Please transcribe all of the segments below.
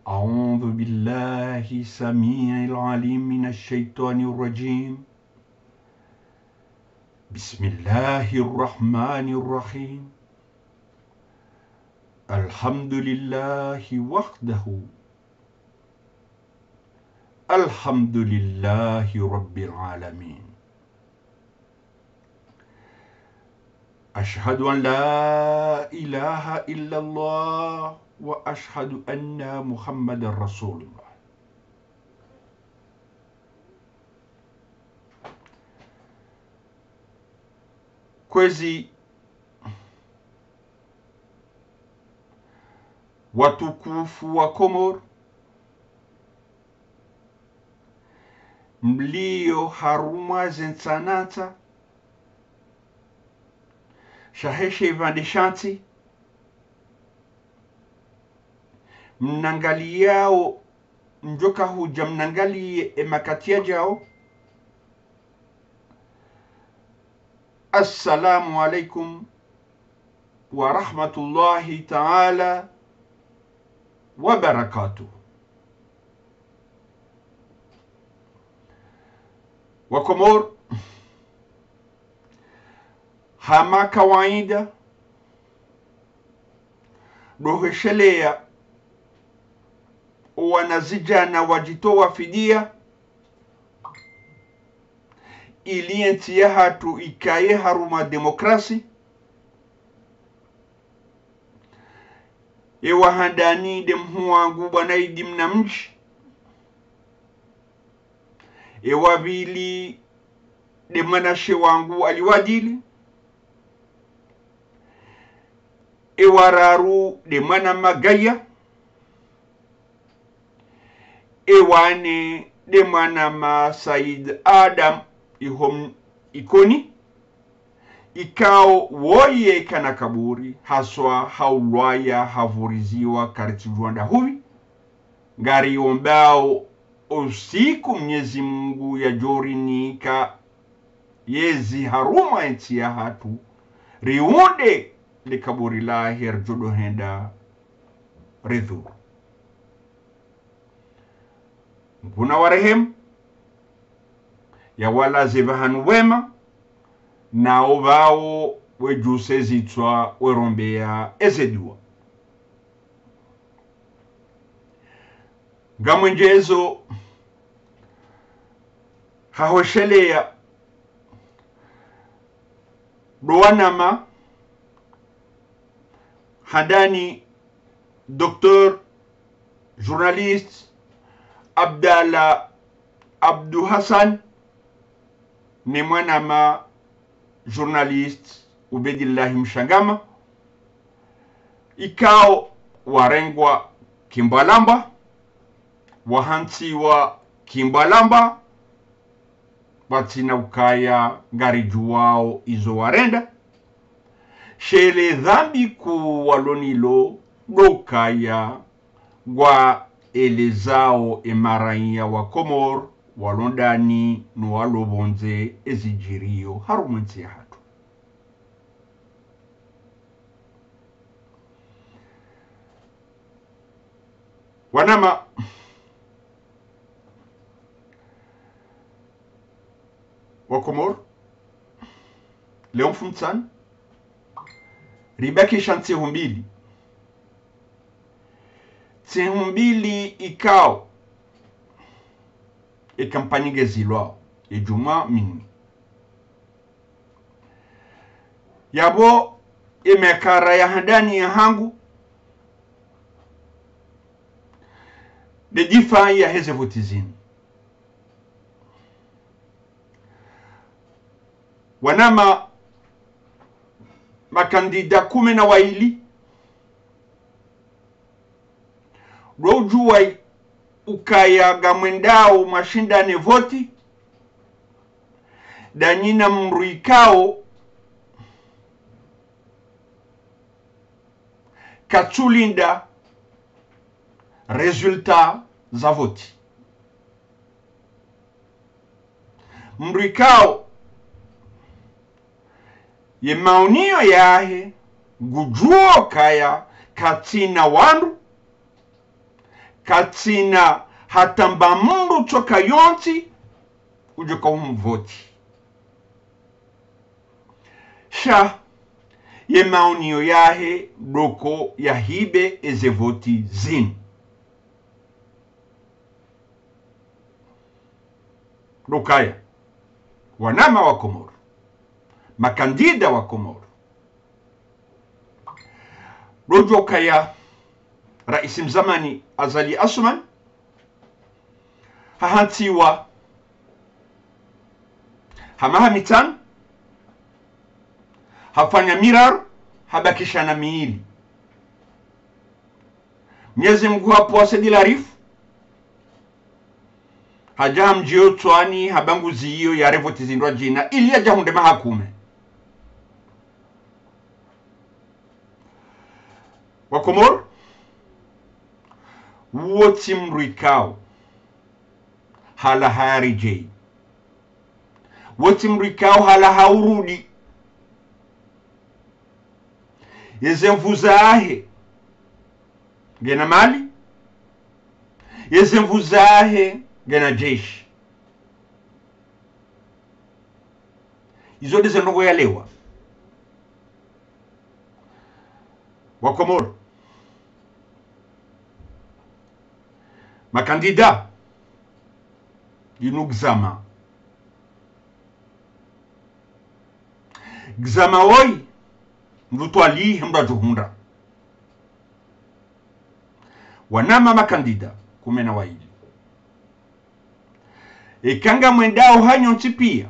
أعوذ بالله السميع العليم من الشيطان الرجيم. بسم الله الرحمن الرحيم. الحمد لله وحده. الحمد لله رب العالمين. أشهد أن لا إله إلا الله وأشهد أن محمد رسول الله. Kwezi watukufu wa Komoro, mlio haruma zensanata shaheshe vandishanti mnangaliao njoka huja mnangalie emakatia jao. Assalamu alaikum wa rahmatullahi ta'ala wa barakatuh. Wa Komoro, hama kawaida doheshelea wanazijana wajitoa fidia ili enti ya hatu ikaye haruma demokrasi ewa handani demhu wangu bwana idim na mji ewa vili demanashe wangu aliwadili ewa raru demana magaya ewane demana ma Said Adam ihom ikoni ikao woye kana kaburi haswa haulwaya havuriziwa kariti Rwanda huvi ngari ombao usiku Mwenyezi Mungu ya jorinika yezi haruma enti ya hatu riunde le kaburi lahir jodo henda ridhuru. Mpuna warehemu ya wala zevahanu wema na ovao wejuse zitwa werombea ezedua. Gamwenjezo hahoshelea doanama handani Dr. journaliste Abdallah Abdou Hassan ni mwanama journaliste Ubedillahi Mshangama ikao warengwa Kimbalamba wahantiwa Kimbalamba batina ukaya ngari juwao izo warenda shele dhambi ku walonilo dokaya gwa elezao emaraiya wa Komoro walondani no walobonze ezijirio harumensi ya hatu. Wanama wa Komoro Leon Funtsan ribaki shanti humbili Tsehumbili ikao kampani gezilwao juma mingi yabo emekara ya handani ya hangu de difa ya hezevotizini wanama makandida 12 rojua ukaya gamwendao mashindane voti danyina mruikao katulinda resulta za voti mruikao ye maunio yahe gujuo kaya katina wandu katina hatamba mundu toka yonti ujuka umvoti sha ye maonio yahe doko ya hibe eze voti zin dokaya wanama wa Komoro, makandida wa Komoro rojokaya Rais mzamani Azali Assoumani hahantiwa hamahamitan hafanya mirar habakisha na miili Mwenyezi Mungu hapo asedilarifu haja mjio twani habanguzi hiyo ya revoti zindwa jina ili ya jahunde mahakume Wakomor woti mrikao hala harijei woti mrikao hala haurudi yeze mvuzahe gena mali yeze mvuzahe gena jeshi izo deze ndogo ya lewa Wakomoro makandida inugzama gzama woi mrutu ali hemda juhunda wanama makandida kumena waili ikanga mwendao hanyo ntipia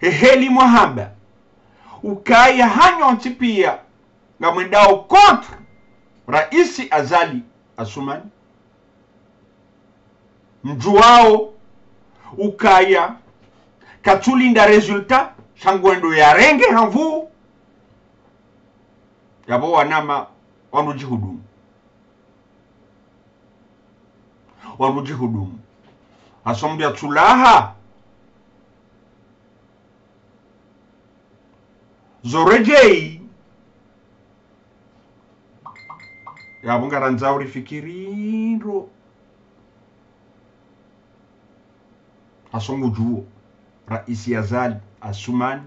heheli mwahaba ukaya hanyo ntipia nga mwendao kontra Raisi Azali Assoumani mjuao ukaya katulinda resulta shangwendo ya renge hanvu yabo wanama wanujihudumu asombia tulaha zorejei yabo ngaranzauri fikiriro asongujuo Raisi Azali Assoumani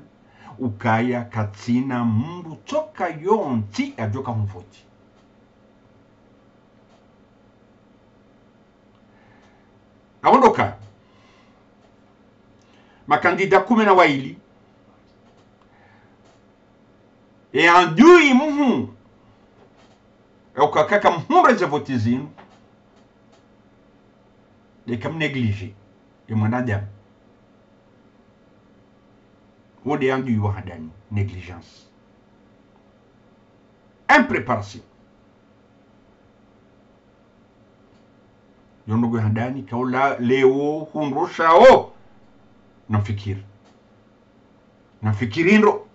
ukaya katina mundu toka yonti ajoka mvoti awondoka makandida 12 andui muhu ukakaka mhumre za voti zinu de kam négligé et mwanadamu wode andui wahadani négligence impréparation yondogo handani kaula leo hunrushao nafikirindo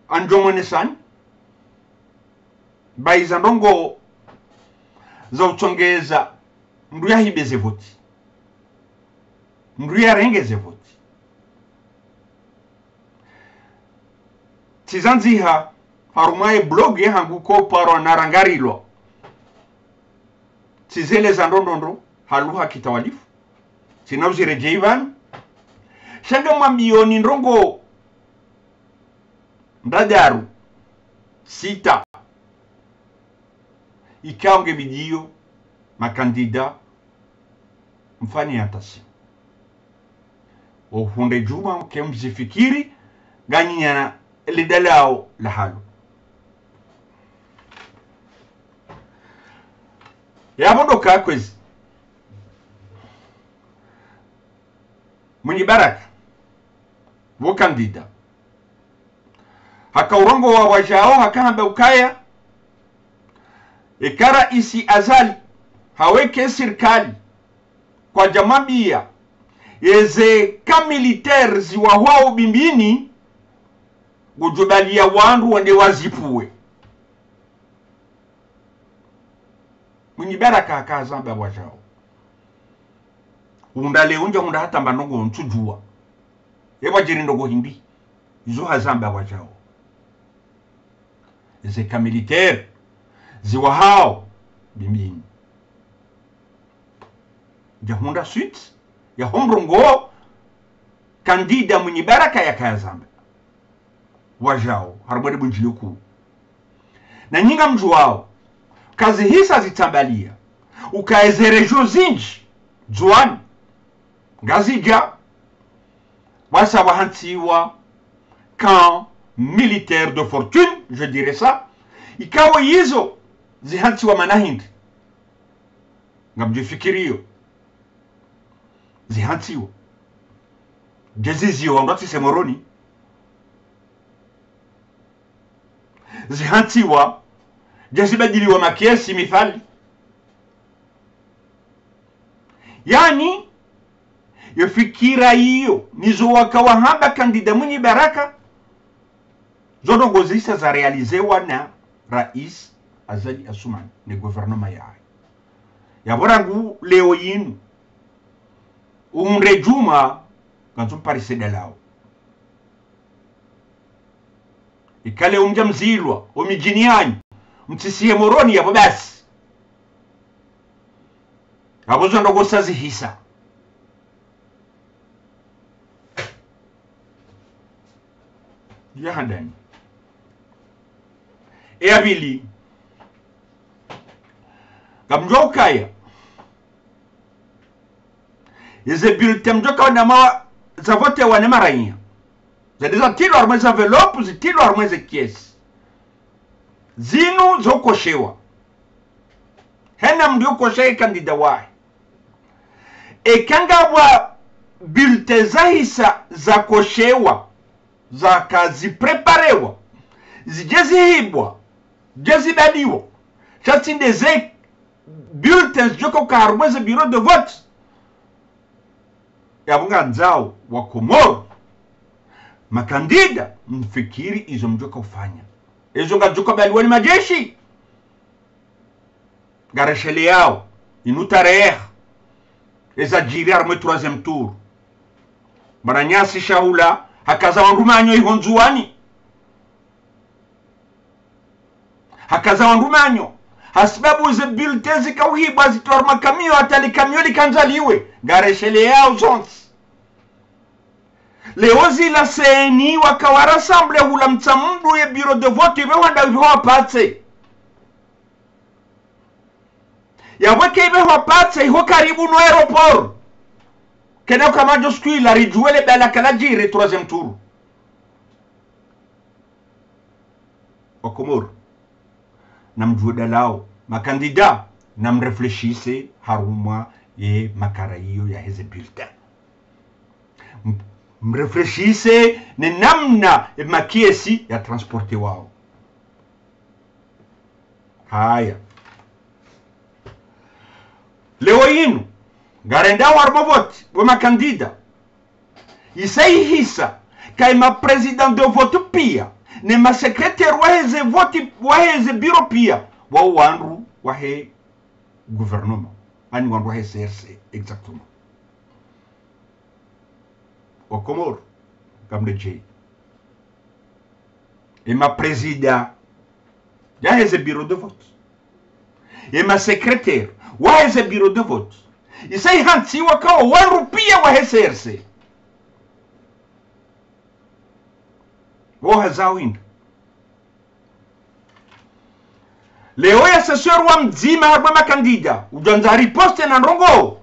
anjomwenesan baiza ndongo za utongeza mruya hibeze voti mruya rengeze voti tizanziha harumaye blog ya hangu ko paro narangarilo tizele za ndondondo haluha kitawalifu tinauzire jeivan shanga mambioni ndongo ndadaru sita ikaonge bidio makandida mfani atasi ofunde juma kemzifikiri ganyinyana lidalao la halu yabondoka kwezi mwenye baraka wo kandida haka urongo wa wajao hakamba ukaya ikara isi Azali haweke serikali kwa jamambia yeze kamilitaire ziwa wao bimbini gujubalia wandu wande wazipuwe mwenye baraka hakazamba wajao undale unja unda hata mbanongo ntujua ewa jiri ndogo hindi izo hazamba wajao zeka militaire ziwa hao bimbini jahunda suite ya homrongo kandida mwenye baraka ya kaya zambe wajao harumwede bunjiliku na nyinga mjuao kazi hisa zitambalia ukaezere jozinji juani ngazija wasa wahantiwa camp militaire de fortune, je dirais ça, ikawa hizo zihantiwa manahindi ngamjifikirio zihantiwa jezizio ngati semoroni zihantiwa jezibadiliwa makiesi mithali, yani yofikira hiyo nizo wakawahamba kandida mwenye baraka zonongozisa za realizewa na Rais Azali Assoumani ni guvernoma yae yaborangu leo yinu umrejuma ganzo parisede lao ikale umja mzilwa omijini yanyu mtisiye moroni yabo basi abozo ndogosa zihisa yahandani eabili gamjo kaya yeze bulletin mjoka wanama za vote wanema raia za deza tilo armeze envelope zitilo armeze kiesi zinu zokoshewa hena mdio koshe kandida wae ekanga wa bulletin za hisa za koshewa za kazi preparewa zijezihibwa jezibaliwa chatindeze bulletins joko karweze bureau de vote yabunga nzao wa Komoro makandida mfikiri izo mjoka ufanya izo ngajuka baliwani majeshi gareshele yao inutarehe eza jiri armwe 3e tour baranyasi shahula hakaza wandumanyo ihonzuani hakaza wandumanyo hasibabu ze bulletins kauhibwa zitor makamio atali kamio likanzaliwe gareshele yao zonsi leozi la seni wakawarassemble hula mtsamdu ya bureau de vote ibe wanda ibewa patse yaweke ibewa patse iho karibu no aeroport kena kama josqui la rijuele bela kala jire 3e tour Komoro namjuda lao makandida namrefleshise haruma ye makaraiyo ya heze bulletin mrefleshise ni namna makiesi ya transporte wao haya leo yinu garenda warma vote wa makandida isai hisa kaima president de vote pia ne ma secrétaire waheze vote waheze bureau pia wa wanru wahe gouvernement ani wanru wahe CRC exactement au Comore comme le J et ma président yaheze bureau de vote et ma secrétaire waheze bureau de vote isai hansi wakawa wanru pia wahe CRC woha zawinda leo ya assesseur wa mzima harba makandida ujanza riposte na ndongo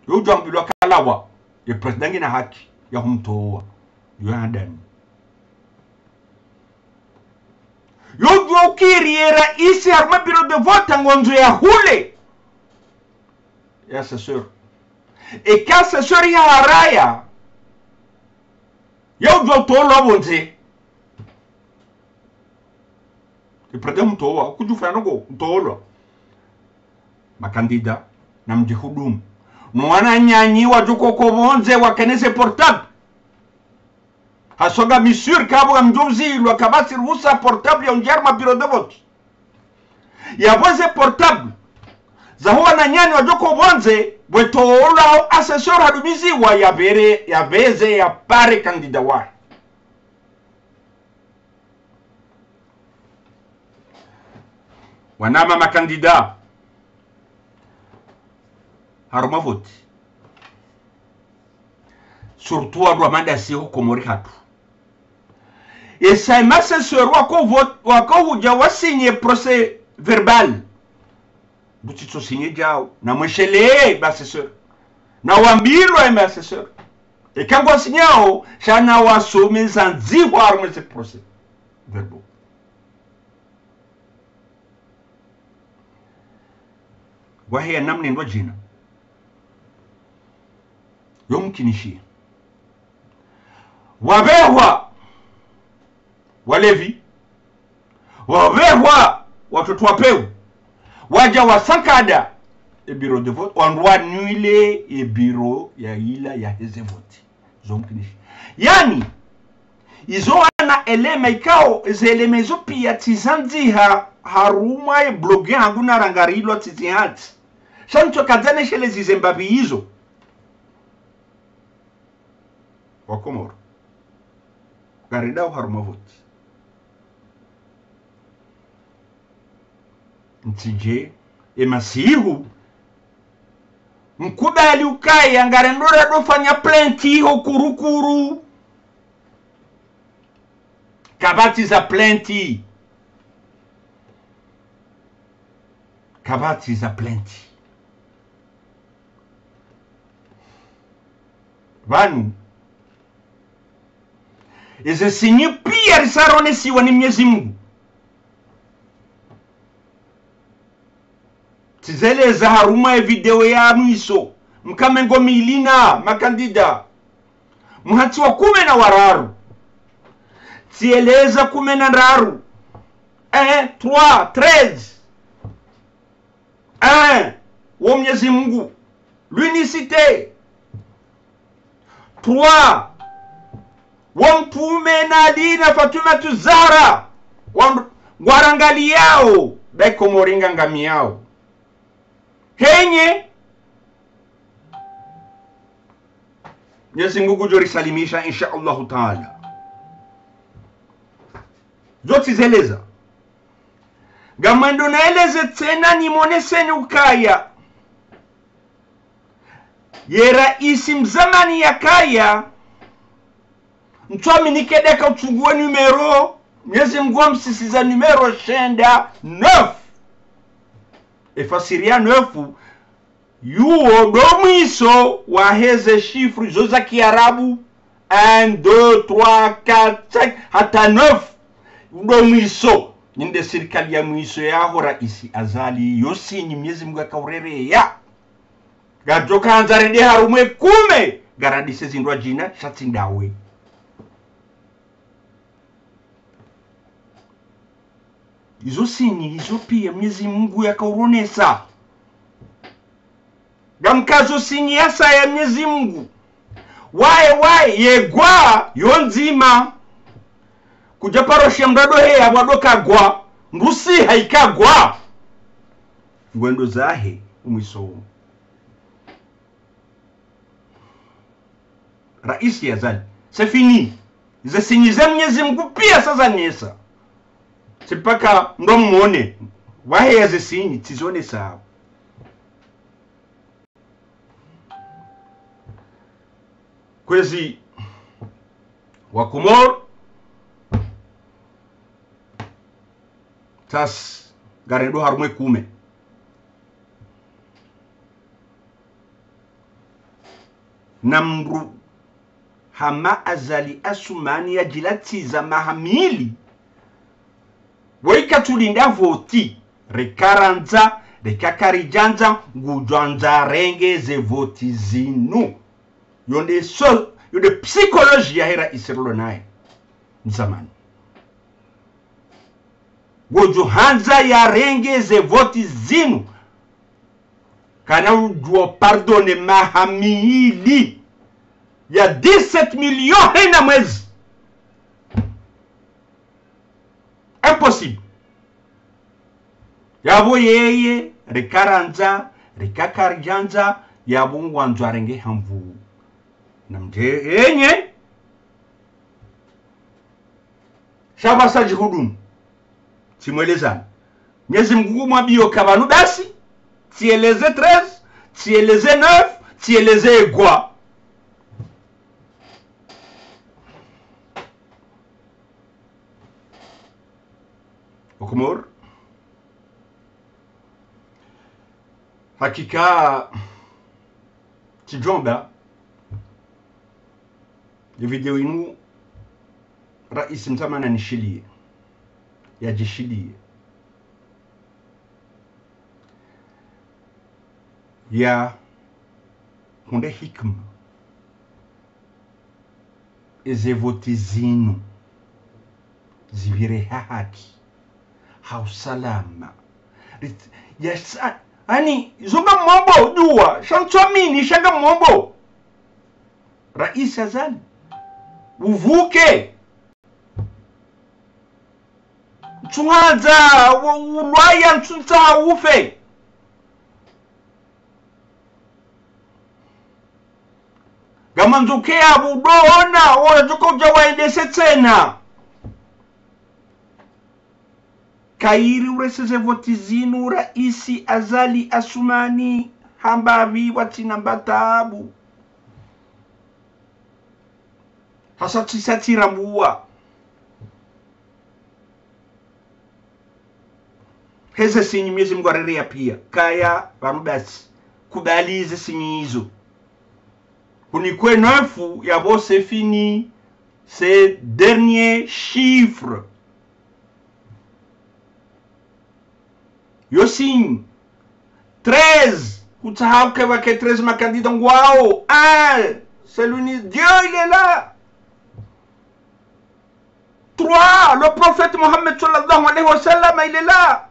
ujambilwa kalawa ya president na haki ya humtoa yoandani yojokiri rais harma bureau de vote ngonzo ya hule ya assesseur et ka assesseur ya haraya yojo tolo bonze ipredem mtoa kujufana ngo mtolo makandida na mjihudumu mwana nyanyi wa joko kobonze wa kenese portable hasoga misur kabo ya mjozi lwa kabasi rusa portable ya njerma bureau de vote ya voze portable za huwa na nyani wa joko bonze wetola assesseur hadumizi wa ya bere ya beze ya pare kandida wa wanama makandida haruma voti surtout wadwa manda siho komori hatu esa masesor wako huja wasinye procès verbal butito sinye jao na mweshele basesor na wambirwa masesor e kangwa sinyao shana wasome zanzi haruma se procès verbal wahe namne ndo jina yomkinishia wabehwa walevi wabehwa watoto wapeu waja wasankada e bureau de vote wanrua nuile e bureau ya ila ya heze vote zomkinishia yani izo wana eleme ikao zeleme izo pia tizanzi haruma e bloge hanguna rangarilo tizihati shanto kadzane shele zizembabi hizo wakomoro garida haruma vote ntije emasihu mkubali ukaya ngarendora dofanya plenty ho kurukuru kabati za plenty vanu eze sinyi pia risaronesiwa ni Mwenyezi Mungu tizeleza haruma ya video ya mwiso mkamengo milina makandida muhati wa 10 tieleza 10 1 3 13 wa Mwenyezi Mungu l'unicité 3 wa mtume na Ali na Fatuma Zahra warangali yao beko moringa ngami yao henye Mwenyezi Mungu jori salimisha insha Allah taala zote zeleza gamando naeleze tena nimonese ukaya ye raisi mzamani ya kaya mtwami nikedeka uchugue numero Mwenyezi Mungu msisiza numero shenda 9 efasiria 9 yuo domiso waheze shifru zo za Kiarabu 1 2 3 4 5 hata 9 domiso ninde serikali ya mwiso yaho raisi azali yosi ni Mwenyezi Mungu akaurere ya gajoka hanzarende harumwe 10 garadise zindwa jina shatindawe izo sinyi izo pia Mwenyezi Mungu yakauronesa gamkazo sinyi yasa ya Mwenyezi Mungu wae yegwa yonzima kuja paroshe mrado he abwadoka gwa ndusi haikagwa ngwendo zahe umwiso raisi yazali c'est fini izo sinyi za Mwenyezi Mungu pia sasa nyesa sipaka ndo muone wahe ya zesinyi tizone sawa kwezi wakumor tas garendo harumwe 10 namru hama azali asumani ya jilati za mahamili Weka tulinda voti rekaranza rekakarijanza ngujwanza renge ze voti zinu yonde psychology ya hera isirolo nae mzamani gojuhanza ya renge ze voti zinu kana ujua pardone mahamili ya 17 millions hena mwezi impossible yabo yeye rekaranza rekakarijanza yabo ngwanzwa renge hamvu namje enye shabasa jihudum simwelezana Mwenyezi Mungu mwambie kabanu basi tieleze 13 tieleze 9 tieleze quoi Okumur hakika kijomba ya video inu rais mtamana nishilie yajishilie ya hunde hikma ezevoti zinu zivire haki hausalama yes ani zunga mombo jua shanchomini shanga mombo rais azali uvuke mchungaza ulwaya mchunta ufe gamanzukea budona wala tukoja waendese tena kairi ureseze voti zinu raisi azali asumani hambavi watina mbatabu hasa tisatira mbuwa heze sinyi Mwenyezi Mungu arerea pia kaya vanubasi kubalize sinyi hizo kunikwe nefu ya vose fini ces derniers chiffres yo signe 13 kutahau ke wake 13 makandida ngwao c'est l'unique Dieu il est là 3 le prophète Mohammed sallallahu alayhi wa sallam il est là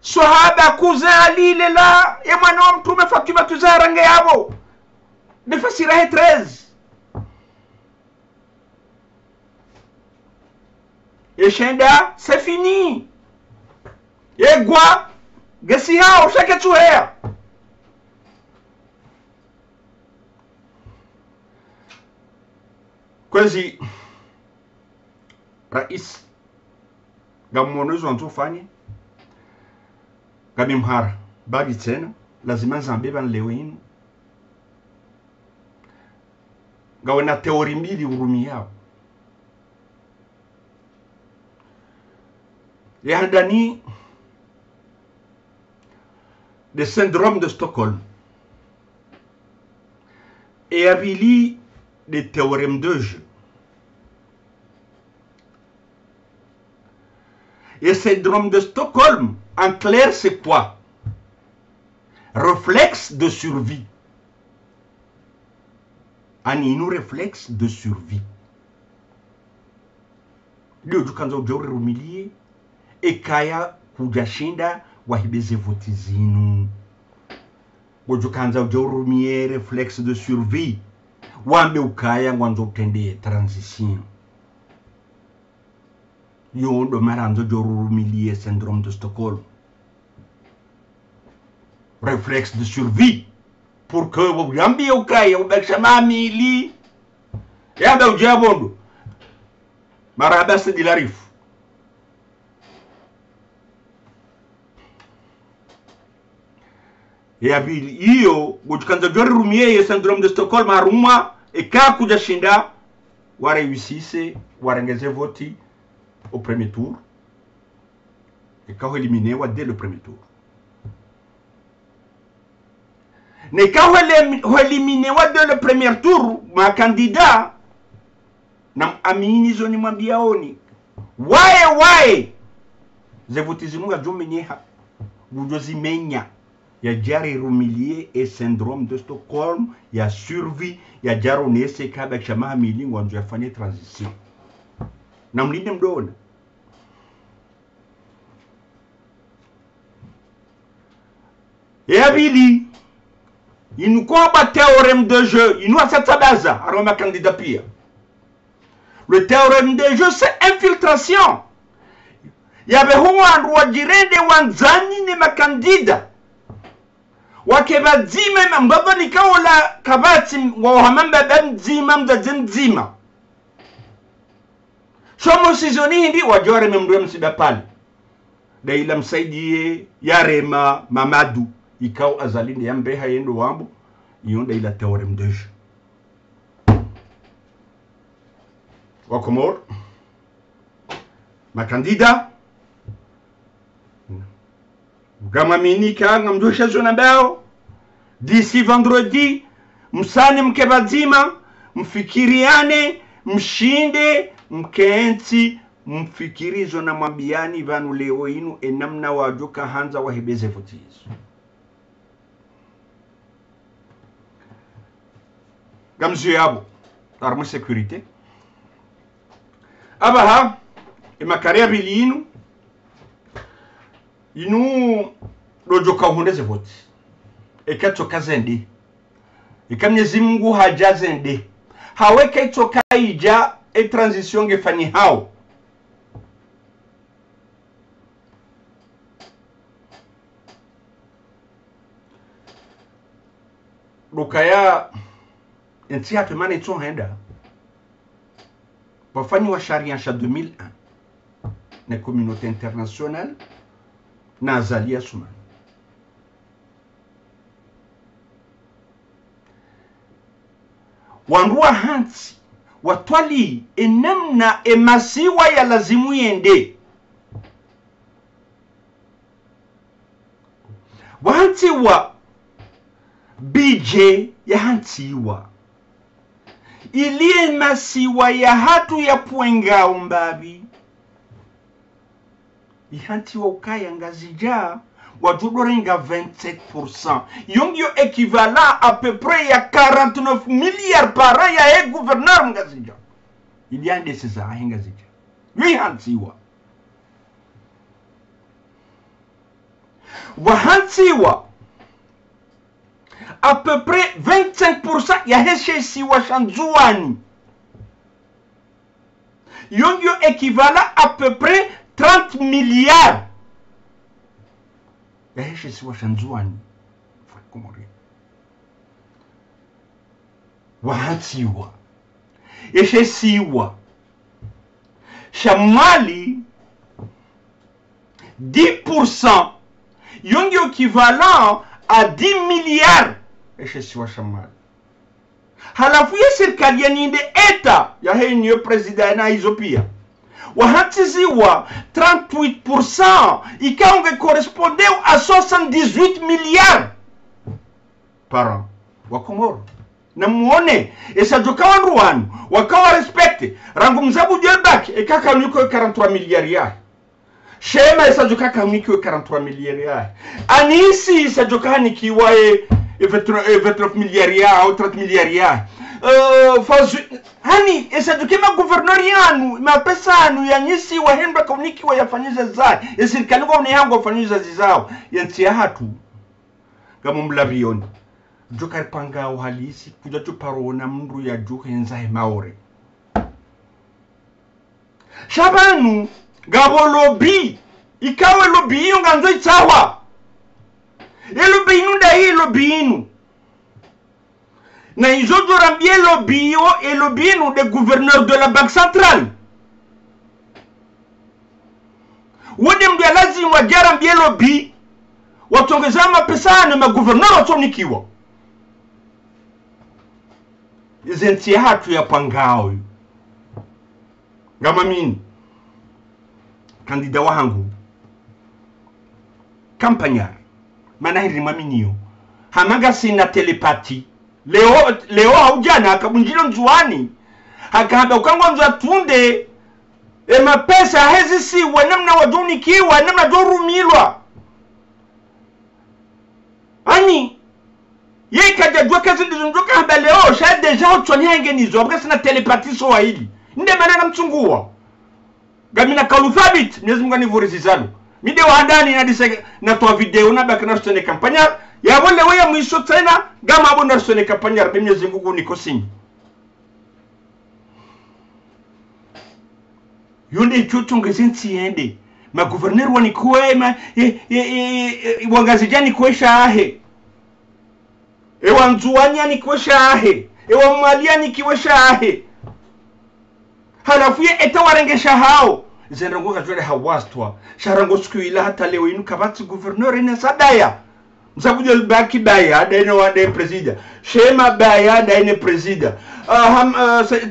Sahaba cousin Ali il est là et moi non mtume Fatima tuzarange yabo nifasira 13 et Shenda c'est fini et quoi gesiha ushake tuher kwezi rais gamonezo antufanye gamimhara bagi tena lazima zambe ban lewin gawena teori mbili urumi yao yahdani le syndrome de Stockholm et avili des théorèmes de jeu. Et syndrome de Stockholm, en clair, c'est quoi? Réflexe de survie. Aninu réflexe de survie. Leo dukanza ujori rumilie ekaya kujashinda wahibeze voti zinu. Ujukanza ujori rumie réflexe de survie. Wambe ukaya ngwanzo utende transition. Yondo maranzo jorumilie syndrome de Stockholm. Réflexe de survie. Pour que vous yambi ukaya ubekshama mili. Yanda ujabondo. Marabasa di larif. E avili iyo ujukanza jorumie syndrome de Stockholm aruma eka kujashinda wareusise warengeze voti au premier tour et quand éliminé dès le premier tour ne quand éliminé dès le premier tour ma candidat nam amini zoni mwambiaoni wae ze voti zimunga jomenyeha bujozimenya ya jari rumilie et syndrome de Stockholm ya survie ya jaro nese kabak shama milingo ndio afanye transition na mlinde mdona et abili inu kwa théorème de jeu inu asatabaza aroma candidat pia le théorème de jeu c'est infiltration yabe huwa wajirende wanzani ni makandida wakeba dzima mbaba nikaola kabati wa hamamba bamdzima mdadzimdzima somo sizoni hindi wajore memdwe msida pale daila msaidie yarema mamadu ikao azalinde yambe hayendo wambo yonda ila teore mdeje wakomor makandida gama minika ngamdosha zona bao d'ici vendredi msani mkebazima mfikiriane mshinde mkenzi mfikirizo na mwambiani vanu leo inu enamna wajoka hanza wahebeze futizo gamzu yabo arme sécurité abaha imakaria bilinu inu dojoka hundeze voti ekatoka zende ikamnyezi Mungu hajazende haweke itoka ija transition gefani hao lukaya nti hatumana ito henda wafani wa sharia sha 2001 na communauté internationale na azalia suma wanrua hansi watwali enamna emasiwa ya lazimu yende wahansi wa BJ ya hansiwa ilie masiwa ya hatu ya puenga umbabi ihansiwa ukaya ngazija wajudorenga 27%. Yongyo équivalent à peu près à 49 milliards par an ya gouverneur ngazija. Il y a des césar ngazija. Lui hansiwa. Wa hansiwa à peu près 25% ya heshe siwa shanzuani. Yongyo équivalent à peu près 30 milliards. Yaheshe siwa shanzuani fakumori wahansiwa yeshe siwa shamali 10% yongi équivalent à 10 milliards yeshe siwa shamali halafu ya serikali ya ninde eta ya henyo president na Ethiopia wahansiwa 38% ikaonge correspondeu à 78 milliards par an wakomoro na muone esajoka wanruanu wakawa respecte rangu mzabu jelbaki ekaka niko 43 milliards ya shema esajoka kaniko 43 milliards ya anisi esajoka nikiwae 29 milliards ya au 30 milliards ya fazu hani esadukema guvernorianu mapesa anu ya nyisi wa hemba kauniki wa yafanyiza zai esirikani kwa mnihangu wafanyiza zizao yantia hatu kama mlavioni joka panga uhalisi kuja tuparona mndu ya juhe nzahe maore shabanu gabo lobi ikawe lobi inu nganzo itawa elobi inu da hii lobi inu na izojo rambie lobio et lobino de gouverneur de la banque centrale wode mdia lazima wajarambie lobi watongeza mapesa na gouverneur watonikiwa izentia hatu ya pangao ngama mini kandida wangu kampanyar maana hili maminio hamaga sina telepati leo haujana akabunjilo nzuani hakaba ukangwa nzwa tunde mapesa hezi si wanamna wajunikiwa namna dorumilwa ani ye kajajua kazi ndizunduka haba leo sha deja otoni hangenizo abga sina telepati so hili nde manana mtungua gamina kaluthabit Mwenyezi Mungu anivurizizalo mide waandani na dise na toa video na baka na sone kampanya ya wale wewe mwisho tena gama abo na sone kampanya Mwenyezi Mungu niko singi yonde chutunga zinti ende ma gouverneur wani kuema wangazijani kwesha ahe wanzuanya ni kwesha ahe wamalia ni kwesha ahe halafu ye etawarengesha hao zendango kajole hawastwa sharango siku ila hata leo inu kabati gouverneur ina sadaya msabujo baki baya daine wande presida shema baya daine presida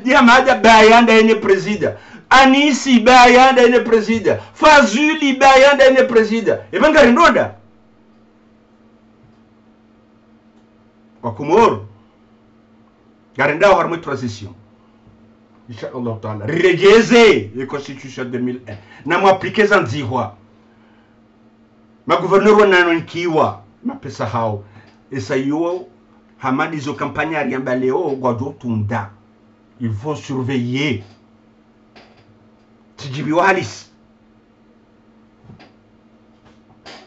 diamada baya daine presida Anisi baya daine presida Fazuli baya daine presida ebangari ndoda wakumoro garenda harmo transition Inch'Allah ta'ala rejeze la constitution 2001 na mwapike zanzihwa ma gouverneur wanankiwa mapesa hao esayo hamadi zo campagne ariamba leo gwajo tunda il faut surveiller tijibi walis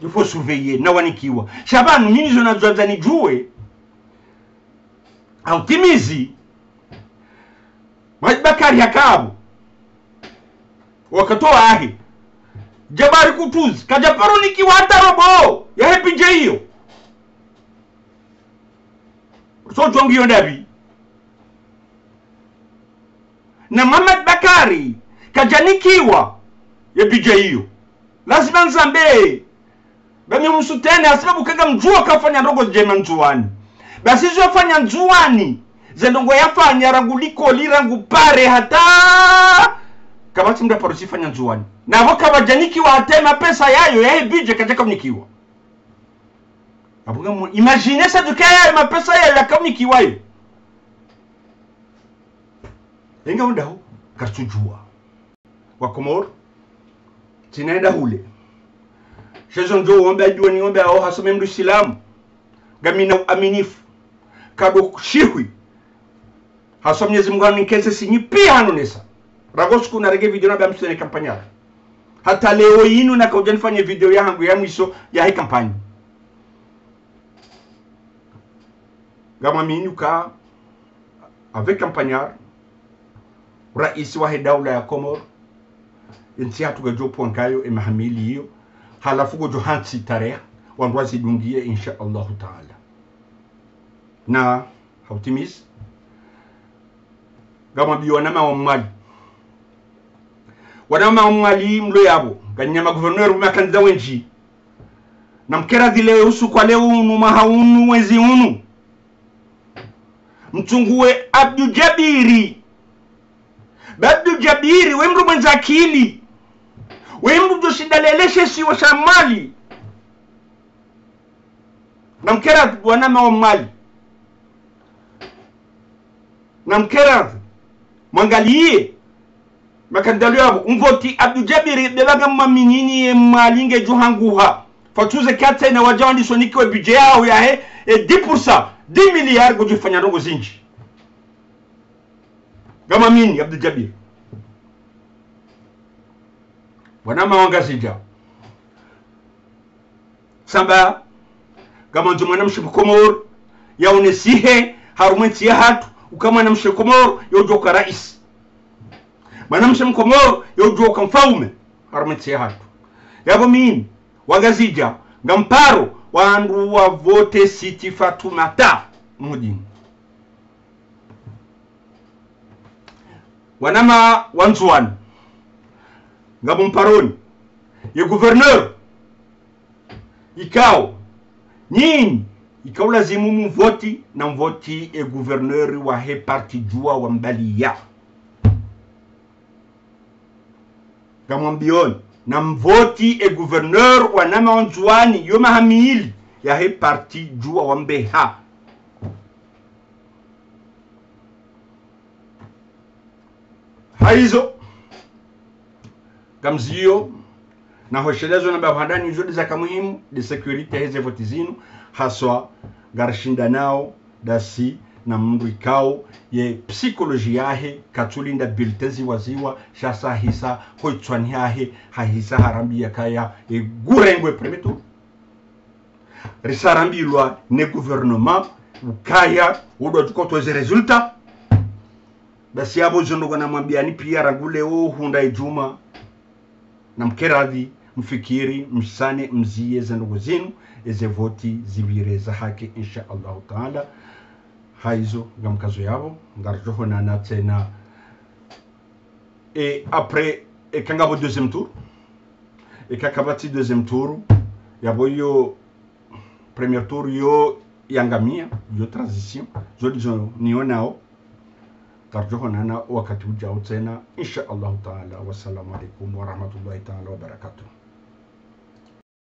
il faut surveiller na wanikiwa shabanu nini zo nazo ni jue autimizi Bakari Hakabu wakatoa ahi Jabari Kutuzi kajaparo nikiwata robo ya hepije hiyo so jongiyo ndabi na Muhammad Bakari kajanikiwa ya bije hiyo lazima nzambe bami musutene asibabu kaga mjua kafanya ndogo jema nzuani basi zo fanya nzuani zendongo yafanya ranguliko lirangu pare hata kabati mda parusi fanya nzuani na voka wajaniki wa atema pesa yayo ya bije kajaka mnikiwa abuga imagine sa dukaya ma pesa yayo ya kamnikiwa yo inga undao kasujua wa Komoro tinaenda hule shezo njo ombe ajua ni ombe ao hasome mdu Islamu gamina aminifu kado shihwi haso Mwenyezi Mungu anikeze sinyi pia hanonesa ragosku na rege video na bia msene kampanya hata leo yinu na kaujani fanye video ya hangu ya mwiso ya hii kampanya gama miinuka avec campagnard raisi wa daula ya Komoro inti hatu gajo ponkayo e mahamili hiyo halafu gojo hansi tarehe wanduazi dungie insha Allah ta'ala na hautimis gama biwanama wa mwali wanama wa mwali mlo yabo ganyama gouverneur umakanza wenji na mkera dhile usu kwa leo unu mahaunu mwezi unu mtungue Abdul Jabiri Abdul Jabiri wemru mwenza akili wemru joshidaleleshe si wa shamali na mkera wanama wa mwali na mkera mwangalie makandalo yabo umvoti Abdul Jabiri bebaga maminini malinge juhanguha fatuze kata na wajawandi soniki wa budget yao ya 10% 10 milliards kujifanya ndogo zinji gama mini Abdul Jabir wanama wangasija samba gama njumana mshibu Komoro ya unesihe harumenti ya hatu ukama na mshibu Komoro ya ujoka rais mana mshibu Komoro ya ujoka mfaume harumenti ya hatu yabo mini wangazija ngamparo wandu wa vote Siti Fatumata mudini wanama wanzuan ngabumparoni ye gouverneur ikao nini ikao lazimu mvoti na mvoti e gouverneur wa he parti jua wa mbalia gamwambioni na mvoti e gouverneur wanama wanzuani yoma hamili ya he parti jua wa mbeha haizo gamzio na hoshelezo na babandani zodi za kamuhimu de security heze voti zinu haswa garshinda nao dasi na mndu ikao ye psikoloji yahe katulinda biltezi waziwa shasa hisa hoitswani yahe hahisa harambi ya kaya e gurengwe premetu risarambilwa ne gouvernement ukaya udo tukotoze resultat basi abo zondo na mwambiani pia ragule hunda ijuma na mkeradhi mfikiri msane mzie zandogo zinu eze voti zibire za haki insha Allah ta'ala haizo gamkazo yabo ngarjoho na tena et après et quand on va au deuxième tour et quand on va au deuxième tour il y a yo premier tour yo yangamia yo transition zo disons nionao tarjohonana wakati ujao tena insha Allah taala. Wassalamu alaikum wa rahmatullahi taala wa barakatuh.